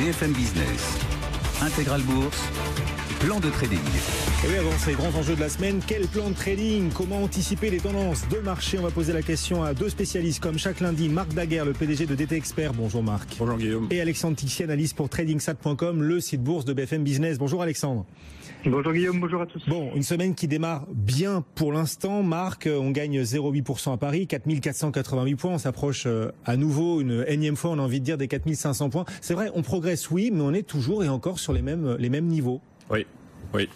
BFM Business, Intégral Bourse, plan de trading. Et oui, avant ces grands enjeux de la semaine, quel plan de trading? Comment anticiper les tendances de marché? On va poser la question à deux spécialistes comme chaque lundi. Marc Daguerre, le PDG de DT Expert. Bonjour Marc. Bonjour Guillaume. Et Alexandre Tixier, analyste pour tradingsat.com, le site bourse de BFM Business. Bonjour Alexandre. Bonjour Guillaume, bonjour à tous. Bon, une semaine qui démarre bien pour l'instant. Marc, on gagne 0,8% à Paris, 4488 points. On s'approche à nouveau, une énième fois, on a envie de dire, des 4500 points. C'est vrai, on progresse, oui, mais on est toujours et encore sur les mêmes niveaux. Oui,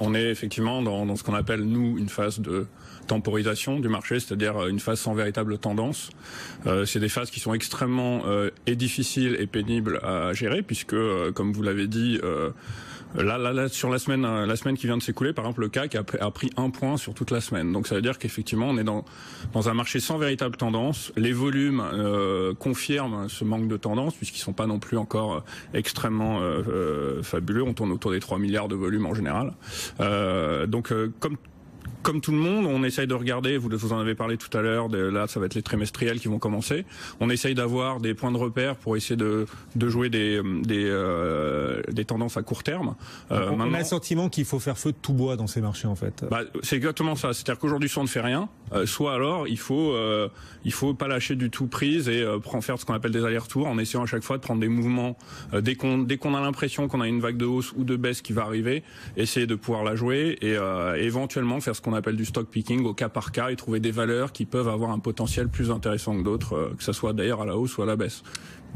on est effectivement dans ce qu'on appelle, nous, une phase de temporisation du marché, c'est-à-dire une phase sans véritable tendance. C'est des phases qui sont extrêmement difficiles et pénibles à gérer, puisque, comme vous l'avez dit, là, sur la semaine qui vient de s'écouler, par exemple, le CAC a pris 1 point sur toute la semaine. Donc ça veut dire qu'effectivement, on est dans un marché sans véritable tendance. Les volumes confirment ce manque de tendance, puisqu'ils sont pas non plus encore extrêmement fabuleux. On tourne autour des 3 milliards de volume en général. Comme tout le monde, on essaye de regarder, vous en avez parlé tout à l'heure, là ça va être les trimestriels qui vont commencer. On essaye d'avoir des points de repère pour essayer de jouer des tendances à court terme. On a le sentiment qu'il faut faire feu de tout bois dans ces marchés en fait. C'est exactement ça, c'est-à-dire qu'aujourd'hui soit on ne fait rien, soit alors il faut pas lâcher du tout prise et faire ce qu'on appelle des allers-retours en essayant à chaque fois de prendre des mouvements dès qu'on a l'impression qu'on a une vague de hausse ou de baisse qui va arriver, essayer de pouvoir la jouer et éventuellement faire ce qu'on appelle du stock picking au cas par cas et trouver des valeurs qui peuvent avoir un potentiel plus intéressant que d'autres, que ça soit d'ailleurs à la hausse ou à la baisse.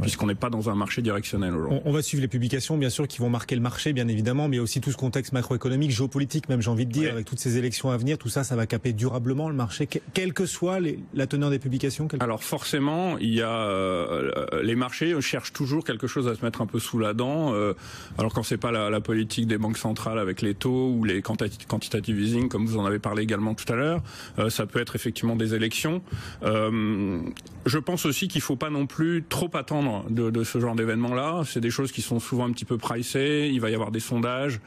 Puisqu'on n'est pas dans un marché directionnel aujourd'hui. On va suivre les publications, bien sûr, qui vont marquer le marché, bien évidemment, mais aussi tout ce contexte macroéconomique, géopolitique, même j'ai envie de dire, avec toutes ces élections à venir, tout ça, ça va caper durablement le marché, quelle que soit la teneur des publications. Alors forcément, il y a les marchés cherchent toujours quelque chose à se mettre un peu sous la dent. Alors quand c'est pas la politique des banques centrales avec les taux ou les quantitative easing, comme vous en avez parlé également tout à l'heure, ça peut être effectivement des élections. Je pense aussi qu'il faut pas non plus trop attendre de ce genre d'événement-là. C'est des choses qui sont souvent un petit peu pricées, il va y avoir des sondages,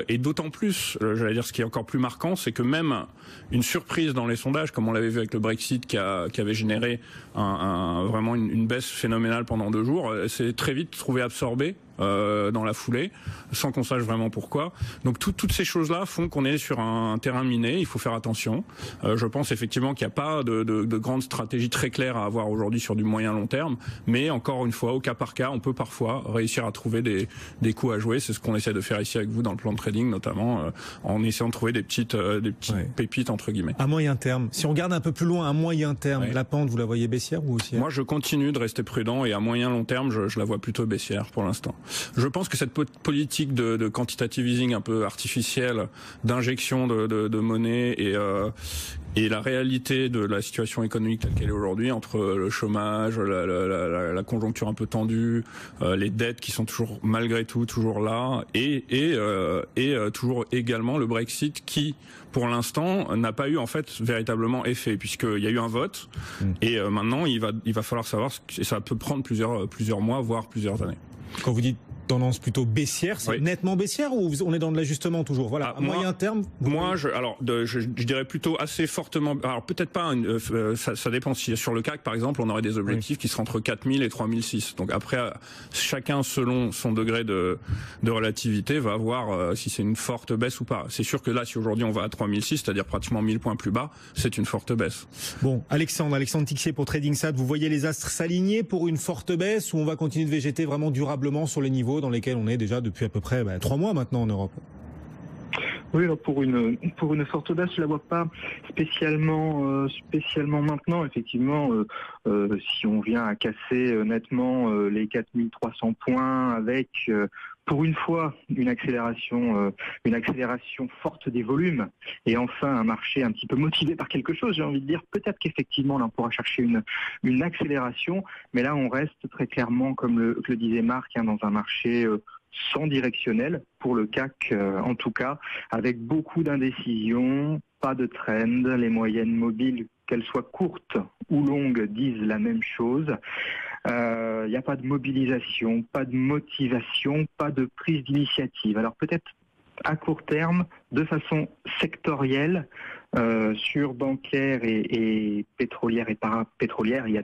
et d'autant plus, j'allais dire ce qui est encore plus marquant, c'est que même une surprise dans les sondages, comme on l'avait vu avec le Brexit qui avait généré vraiment une baisse phénoménale pendant 2 jours, c'est très vite trouvé absorbé dans la foulée, sans qu'on sache vraiment pourquoi. Donc toutes ces choses-là font qu'on est sur un terrain miné, il faut faire attention. Je pense effectivement qu'il n'y a pas de grande stratégie très claire à avoir aujourd'hui sur du moyen long terme, mais encore une fois, au cas par cas, on peut parfois réussir à trouver des coups à jouer. C'est ce qu'on essaie de faire ici avec vous dans le plan de trading, notamment en essayant de trouver des petites pépites entre guillemets. À moyen terme, si on regarde un peu plus loin, à moyen terme, la pente, vous la voyez baissière ou haussière? Moi, je continue de rester prudent et à moyen long terme, je la vois plutôt baissière pour l'instant. Je pense que cette politique de quantitative easing un peu artificielle, d'injection de monnaie et la réalité de la situation économique telle qu'elle est aujourd'hui, entre le chômage, la conjoncture un peu tendue, les dettes qui sont toujours malgré tout toujours là, et toujours également le Brexit qui, pour l'instant, n'a pas eu en fait véritablement effet, puisqu'il y a eu un vote, et maintenant il va falloir savoir, et ça peut prendre plusieurs mois, voire plusieurs années. Quand vous dites tendance plutôt baissière, c'est nettement baissière ou on est dans de l'ajustement toujours? Voilà, à moyen terme. Je dirais plutôt assez fortement. Alors peut-être pas. Ça dépend. Si sur le CAC par exemple, on aurait des objectifs qui seraient entre 4000 et 3006. Donc après, chacun selon son degré de relativité va voir si c'est une forte baisse ou pas. C'est sûr que là, si aujourd'hui on va à 3006, c'est-à-dire pratiquement 1000 points plus bas, c'est une forte baisse. Bon, Alexandre Tixier pour TradingSat, vous voyez les astres s'aligner pour une forte baisse ou on va continuer de végéter vraiment durablement sur les niveaux dans lesquels on est déjà depuis à peu près 3 mois maintenant en Europe? Oui, alors pour une forte baisse, je la vois pas spécialement maintenant. Effectivement, si on vient à casser nettement les 4300 points avec pour une fois une accélération forte des volumes et enfin un marché un petit peu motivé par quelque chose, j'ai envie de dire peut-être qu'effectivement là on pourra chercher une accélération, mais là on reste très clairement, comme le disait Marc, dans un marché sans directionnel pour le CAC en tout cas, avec beaucoup d'indécision, pas de trend, les moyennes mobiles, qu'elles soient courtes ou longues, disent la même chose. Il n'y a pas de mobilisation, pas de motivation, pas de prise d'initiative. Alors peut-être à court terme, de façon sectorielle, Sur bancaire et pétrolière et parapétrolière, il y a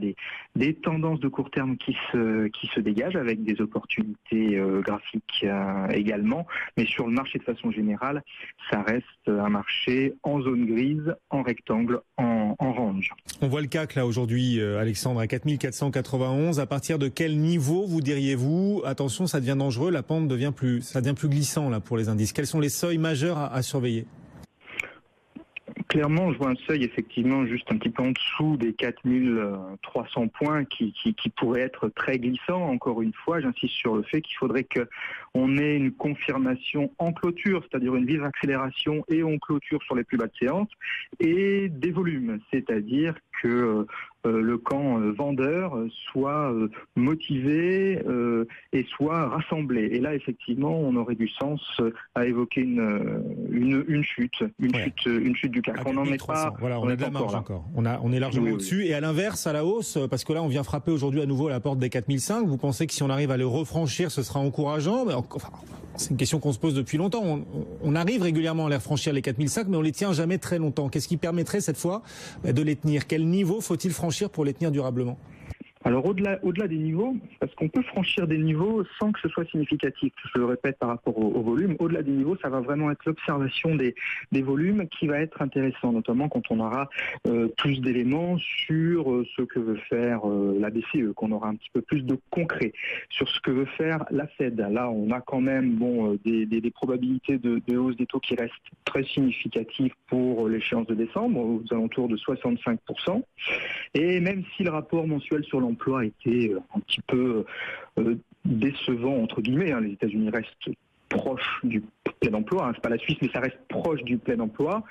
des tendances de court terme qui se dégagent avec des opportunités graphiques également. Mais sur le marché de façon générale, ça reste un marché en zone grise, en rectangle, en range. On voit le CAC là aujourd'hui, Alexandre, à 4491. À partir de quel niveau vous diriez-vous attention, ça devient dangereux, la pente devient plus glissant là pour les indices. Quels sont les seuils majeurs à surveiller? Clairement, je vois un seuil effectivement juste un petit peu en dessous des 4300 points qui pourrait être très glissant. Encore une fois, j'insiste sur le fait qu'il faudrait qu'on ait une confirmation en clôture, c'est-à-dire une vive accélération et en clôture sur les plus bas de séance, et des volumes, c'est-à-dire que le camp vendeur soit motivé et soit rassemblé. Et là, effectivement, on aurait du sens à évoquer une chute du CAC. À on n'en est 4300. pas. Voilà, on a de la marge encore. On est largement au-dessus. Et à l'inverse, à la hausse, parce que là, on vient frapper aujourd'hui à nouveau à la porte des 4005. Vous pensez que si on arrive à le refranchir, ce sera encourageant? Mais c'est une question qu'on se pose depuis longtemps. On arrive régulièrement à les refranchir les 4005, mais on les tient jamais très longtemps. Qu'est-ce qui permettrait cette fois de les tenir? Quel niveau faut-il franchir pour les tenir durablement? Alors au-delà des niveaux, parce qu'on peut franchir des niveaux sans que ce soit significatif, je le répète par rapport au volume, au-delà des niveaux, ça va vraiment être l'observation des volumes qui va être intéressant, notamment quand on aura plus d'éléments sur ce que veut faire la BCE, qu'on aura un petit peu plus de concret sur ce que veut faire la Fed. Là, on a quand même des probabilités de hausse des taux qui restent très significatives pour l'échéance de décembre, aux alentours de 65%. Et même si le rapport mensuel sur l'emploi était un petit peu décevant, entre guillemets, les États-Unis restent proches du plein emploi, c'est pas la Suisse, mais ça reste proche du plein emploi.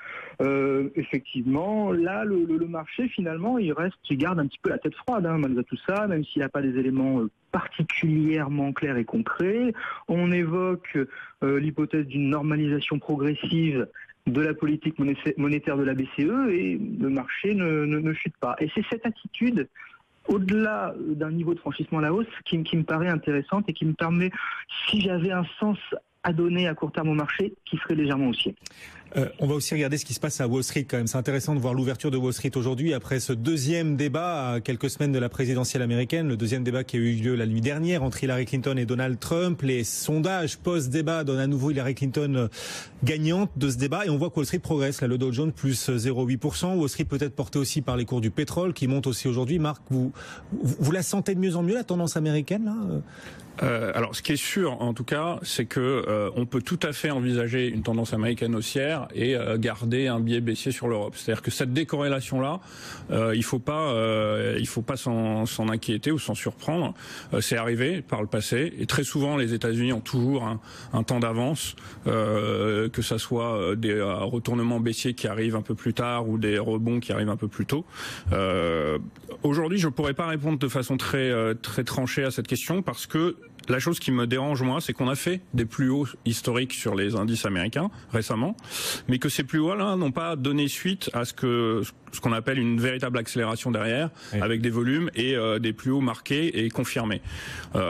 Effectivement, là, le marché, finalement, il garde un petit peu la tête froide, malgré tout ça, même s'il n'a pas des éléments particulièrement clairs et concrets. On évoque l'hypothèse d'une normalisation progressive de la politique monétaire de la BCE et le marché ne chute pas. Et c'est cette attitude, au-delà d'un niveau de franchissement à la hausse, qui me paraît intéressante et qui me permet, si j'avais un sens à donner à court terme au marché, qui serait légèrement haussier. On va aussi regarder ce qui se passe à Wall Street quand même. C'est intéressant de voir l'ouverture de Wall Street aujourd'hui après ce deuxième débat à quelques semaines de la présidentielle américaine. Le deuxième débat qui a eu lieu la nuit dernière entre Hillary Clinton et Donald Trump. Les sondages post-débat donnent à nouveau Hillary Clinton gagnante de ce débat et on voit que Wall Street progresse. Là, le Dow Jones plus 0,8%. Wall Street peut être porté aussi par les cours du pétrole qui montent aussi aujourd'hui. Marc, vous la sentez de mieux en mieux, la tendance américaine là Alors, ce qui est sûr, en tout cas, c'est que on peut tout à fait envisager une tendance américaine haussière et garder un biais baissier sur l'Europe. C'est-à-dire que cette décorrélation-là, il faut pas s'en inquiéter ou s'en surprendre. C'est arrivé par le passé et très souvent les États-Unis ont toujours un temps d'avance, que ça soit des retournements baissiers qui arrivent un peu plus tard ou des rebonds qui arrivent un peu plus tôt. Aujourd'hui, je pourrais pas répondre de façon très tranchée à cette question parce que la chose qui me dérange, moi, c'est qu'on a fait des plus hauts historiques sur les indices américains récemment, mais que ces plus hauts-là n'ont pas donné suite à ce qu'on appelle une véritable accélération derrière, oui, avec des volumes et des plus hauts marqués et confirmés. C'est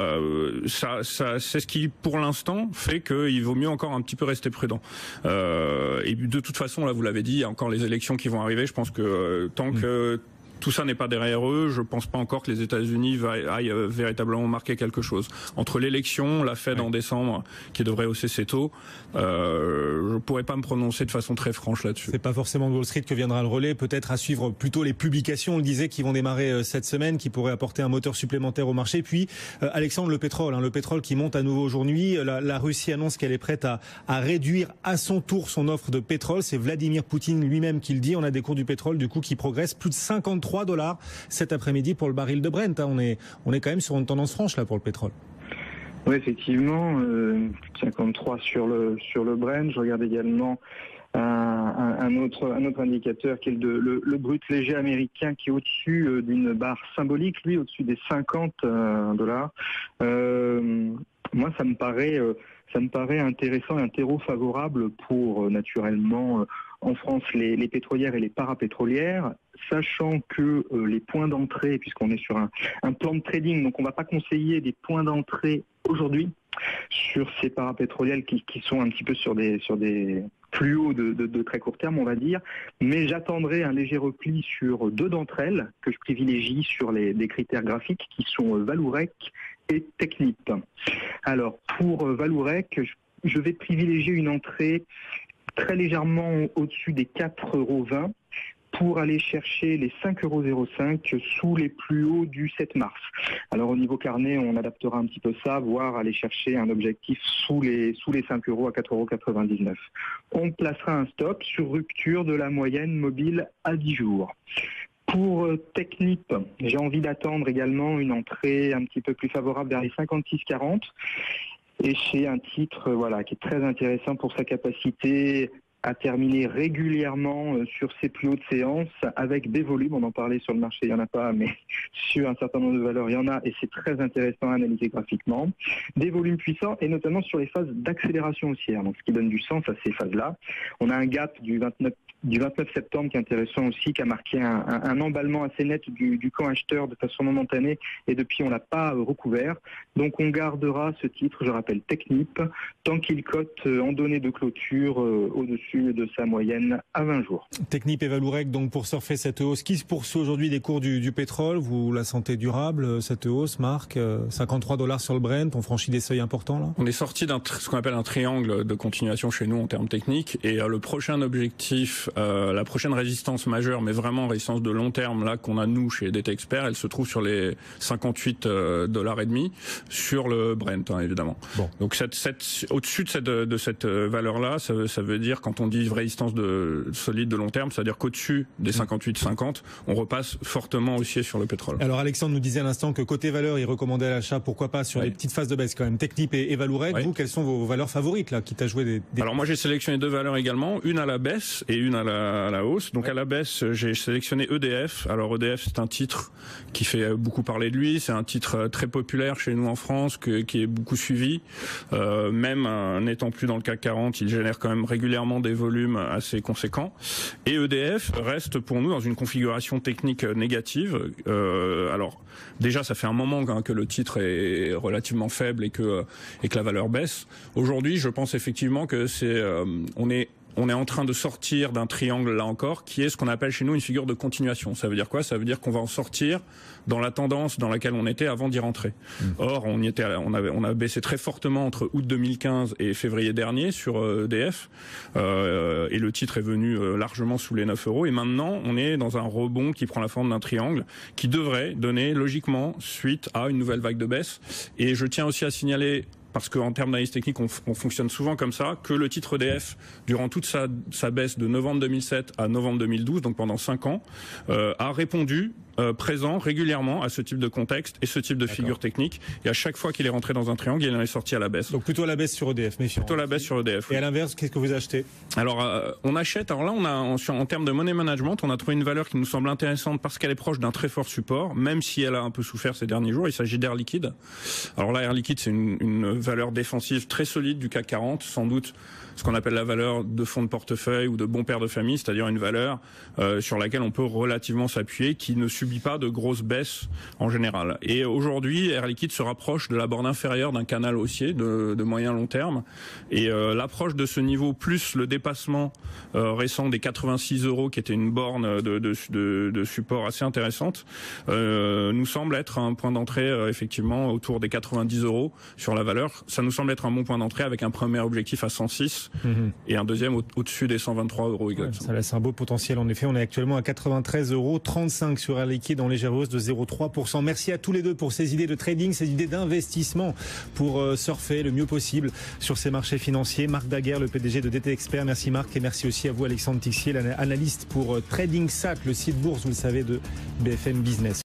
ce qui, pour l'instant, fait qu'il vaut mieux encore un petit peu rester prudent. Et de toute façon, là, vous l'avez dit, il y a encore les élections qui vont arriver. Je pense que tant que tout ça n'est pas derrière eux, je pense pas encore que les États-Unis aillent véritablement marquer quelque chose. Entre l'élection, la Fed en décembre, qui devrait hausser ses taux, je pourrais pas me prononcer de façon très franche là-dessus. C'est pas forcément de Wall Street que viendra le relais, peut-être à suivre plutôt les publications, on le disait, qui vont démarrer cette semaine, qui pourraient apporter un moteur supplémentaire au marché. Puis, Alexandre, le pétrole qui monte à nouveau aujourd'hui. La Russie annonce qu'elle est prête à réduire à son tour son offre de pétrole. C'est Vladimir Poutine lui-même qui le dit. On a des cours du pétrole, du coup, qui progressent plus de 53 $ cet après-midi pour le baril de Brent. On est quand même sur une tendance franche là pour le pétrole. Oui, effectivement, 53 sur le Brent. Je regarde également un autre indicateur qui est le brut léger américain qui est au-dessus d'une barre symbolique, lui au-dessus des 50 $. Moi, ça me paraît intéressant et un terreau favorable pour naturellement en France les pétrolières et les parapétrolières, sachant que les points d'entrée, puisqu'on est sur un plan de trading, donc on ne va pas conseiller des points d'entrée aujourd'hui sur ces parapétrolières qui sont un petit peu sur des plus haut de très court terme, on va dire, mais j'attendrai un léger repli sur 2 d'entre elles que je privilégie sur des critères graphiques qui sont Vallourec et Technip. Alors pour Vallourec, je vais privilégier une entrée très légèrement au-dessus des 4,20 € pour aller chercher les 5,05 € sous les plus hauts du 7 mars. Alors au niveau carnet, on adaptera un petit peu ça, voire aller chercher un objectif sous les 5 € à 4,99 €. On placera un stop sur rupture de la moyenne mobile à 10 jours. Pour Technip, j'ai envie d'attendre également une entrée un petit peu plus favorable vers les 56,40 €. Et chez un titre qui est très intéressant pour sa capacité à terminer régulièrement sur ses plus hautes séances avec des volumes. On en parlait sur le marché, il n'y en a pas, mais sur un certain nombre de valeurs, il y en a et c'est très intéressant à analyser graphiquement. Des volumes puissants et notamment sur les phases d'accélération haussière, donc ce qui donne du sens à ces phases-là. On a un gap du 29 septembre qui est intéressant aussi, qui a marqué un emballement assez net du camp acheteur de façon momentanée et depuis on l'a pas recouvert. Donc on gardera ce titre, je rappelle Technip, tant qu'il cote en données de clôture au-dessus de sa moyenne à 20 jours. Technip et Vallourec, donc pour surfer cette hausse qui se poursuit aujourd'hui des cours du pétrole, vous la sentez durable cette hausse, Marc? 53 $ sur le Brent, on franchit des seuils importants là? On est sorti ce qu'on appelle un triangle de continuation chez nous en termes techniques et le prochain objectif, la prochaine résistance majeure, mais vraiment résistance de long terme là qu'on a nous chez DT Expert, elle se trouve sur les 58,5 $ sur le Brent évidemment. Bon. Donc au-dessus de cette valeur là, ça veut dire quand on dit résistance solide de long terme, c'est-à-dire qu'au-dessus des 58,50, on repasse fortement haussier sur le pétrole. Alors Alexandre nous disait à l'instant que côté valeur, il recommandait l'achat, pourquoi pas sur les petites phases de baisse quand même. Technip et Vallourec, vous, quelles sont vos valeurs favorites là, quitte à jouer des... Alors moi j'ai sélectionné 2 valeurs également, une à la baisse et une à la hausse. Donc à la baisse, j'ai sélectionné EDF. Alors EDF, c'est un titre qui fait beaucoup parler de lui, c'est un titre très populaire chez nous en France, qui est beaucoup suivi. Même n'étant plus dans le CAC 40, il génère quand même régulièrement des volumes assez conséquents. Et EDF reste pour nous dans une configuration technique négative. Alors déjà, ça fait un moment que le titre est relativement faible et que la valeur baisse. Aujourd'hui, je pense effectivement que on est en train de sortir d'un triangle là encore, qui est ce qu'on appelle chez nous une figure de continuation. Ça veut dire quoi? Ça veut dire qu'on va en sortir dans la tendance dans laquelle on était avant d'y rentrer. Or, on a baissé très fortement entre août 2015 et février dernier sur EDF, et le titre est venu largement sous les 9 €. Et maintenant, on est dans un rebond qui prend la forme d'un triangle, qui devrait donner logiquement suite à une nouvelle vague de baisse. Et je tiens aussi à signaler, parce qu'en termes d'analyse technique, on fonctionne souvent comme ça, que le titre EDF, durant toute sa baisse de novembre 2007 à novembre 2012, donc pendant 5 ans, a répondu présent régulièrement à ce type de contexte et ce type de figure technique. Et à chaque fois qu'il est rentré dans un triangle, il en est sorti à la baisse. Donc plutôt à la baisse sur EDF, méfiant. Plutôt à la baisse sur EDF. Et à l'inverse, qu'est-ce que vous achetez? Alors on achète. Alors là, on a en termes de money management, on a trouvé une valeur qui nous semble intéressante parce qu'elle est proche d'un très fort support, même si elle a un peu souffert ces derniers jours. Il s'agit d'Air Liquide. Alors là, Air Liquide, c'est une valeur défensive très solide du CAC 40, sans doute ce qu'on appelle la valeur de fonds de portefeuille ou de bon père de famille, c'est-à-dire une valeur sur laquelle on peut relativement s'appuyer, qui ne subit pas de grosses baisses en général. Et aujourd'hui, Air Liquide se rapproche de la borne inférieure d'un canal haussier de moyen long terme. Et l'approche de ce niveau, plus le dépassement récent des 86 €, qui était une borne de support assez intéressante, nous semble être un point d'entrée effectivement autour des 90 € sur la valeur. Ça nous semble être un bon point d'entrée avec un premier objectif à 106 et un deuxième au-dessus des 123 € exactement. Ça laisse un beau potentiel en effet. On est actuellement à 93,35 € sur Air Liquide en légère hausse de 0,3%. Merci à tous les deux pour ces idées de trading, ces idées d'investissement pour surfer le mieux possible sur ces marchés financiers. Marc Daguerre, le PDG de DT Expert. Merci Marc et merci aussi à vous Alexandre Tixier, l'analyste pour Trading Sat, le site bourse, vous le savez, de BFM Business.